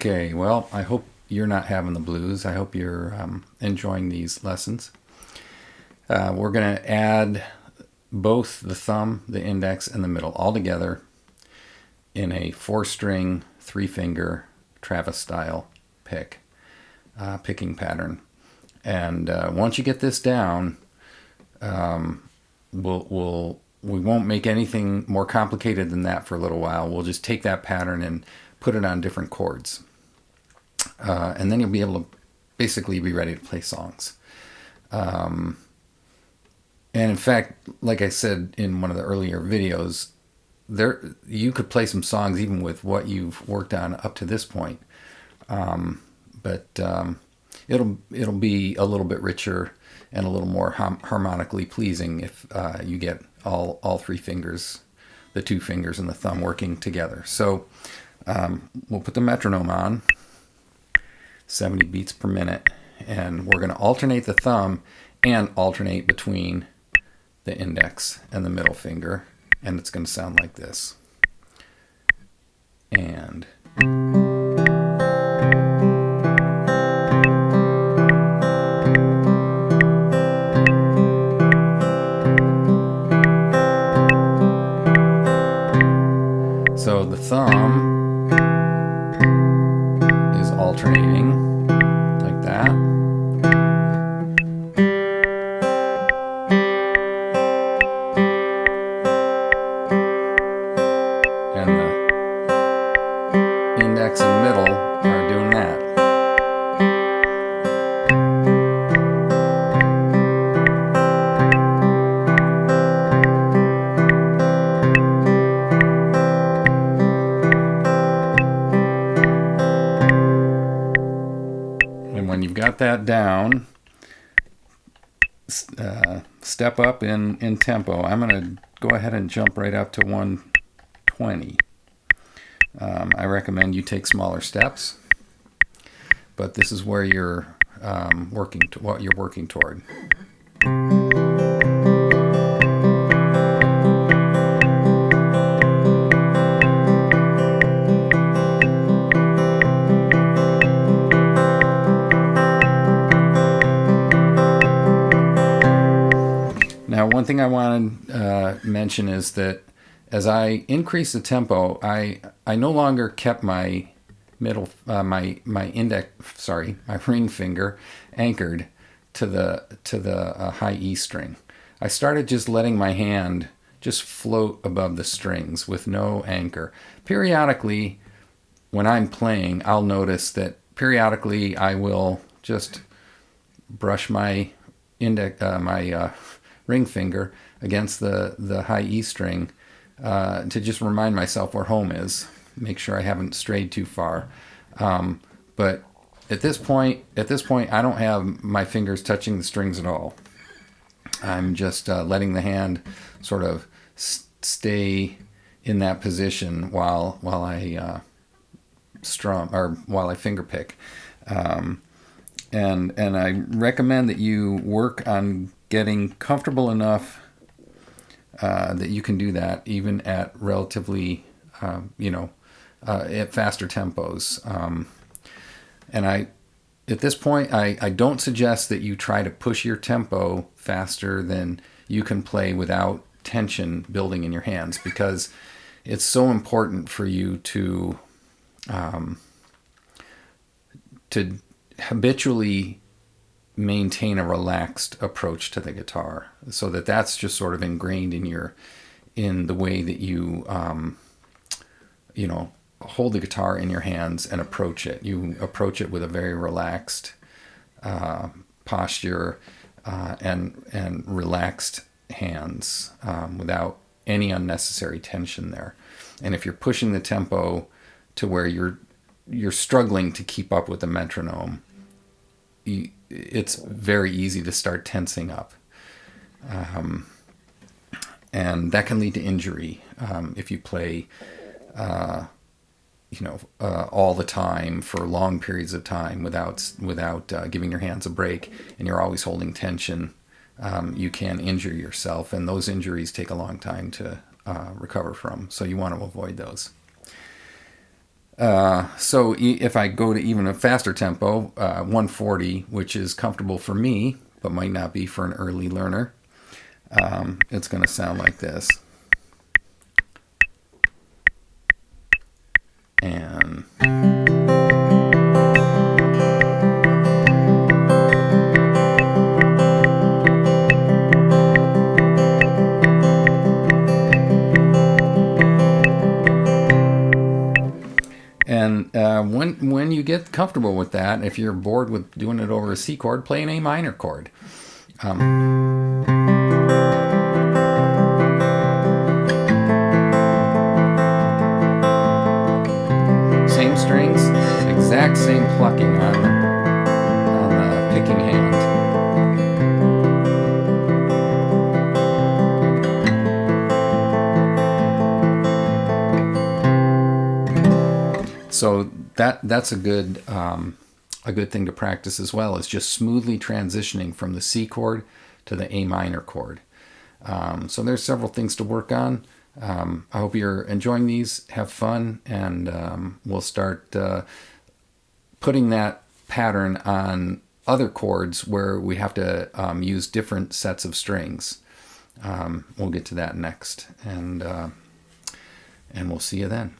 Okay, well, I hope you're not having the blues. I hope you're enjoying these lessons. We're going to add both the thumb, the index, and the middle all together in a 4-string, 3-finger Travis style picking pattern. And once you get this down, we won't make anything more complicated than that for a little while. We'll just take that pattern and put it on different chords. And then you'll be able to basically be ready to play songs. And in fact, like I said in one of the earlier videos, you could play some songs even with what you've worked on up to this point. But it'll be a little bit richer and a little more harmonically pleasing if you get all 3 fingers, the 2 fingers and the thumb working together. So we'll put the metronome on, 70 beats per minute, and we're going to alternate the thumb and alternate between the index and the middle finger, and it's going to sound like this. And so the thumb is alternating like that. And the index and middle are doing that. And when you've got that down, step up in tempo. I'm going to go ahead and jump right up to 120. I recommend you take smaller steps, but this is where you're what you're working toward. Now, one thing I want to mention is that as I increase the tempo, I no longer kept my my ring finger anchored to the high E string. I started just letting my hand just float above the strings with no anchor. Periodically, when I'm playing, I'll notice that periodically I will just brush my ring finger against the high E string to just remind myself where home is, make sure I haven't strayed too far. But at this point, I don't have my fingers touching the strings at all. I'm just letting the hand sort of stay in that position while I strum, or while I finger pick. And I recommend that you work on getting comfortable enough that you can do that even at relatively, at faster tempos. And at this point, I don't suggest that you try to push your tempo faster than you can play without tension building in your hands, because it's so important for you to habitually maintain a relaxed approach to the guitar, so that's just sort of ingrained in the way that you hold the guitar in your hands and approach it. You approach it with a very relaxed posture and relaxed hands without any unnecessary tension there. And if you're pushing the tempo to where you're struggling to keep up with the metronome, it's very easy to start tensing up. And that can lead to injury if you play all the time for long periods of time without giving your hands a break, and you're always holding tension. You can injure yourself, and those injuries take a long time to recover from. So you want to avoid those. So if I go to even a faster tempo, 140, which is comfortable for me, but might not be for an early learner, it's going to sound like this. And when you get comfortable with that, if you're bored with doing it over a C chord, play an A minor chord. Same strings, exact same plucking on the picking hand. So that's a good thing to practice as well, is just smoothly transitioning from the C chord to the A minor chord. So there's several things to work on. I hope you're enjoying these. Have fun, and we'll start putting that pattern on other chords where we have to use different sets of strings. We'll get to that next, and we'll see you then.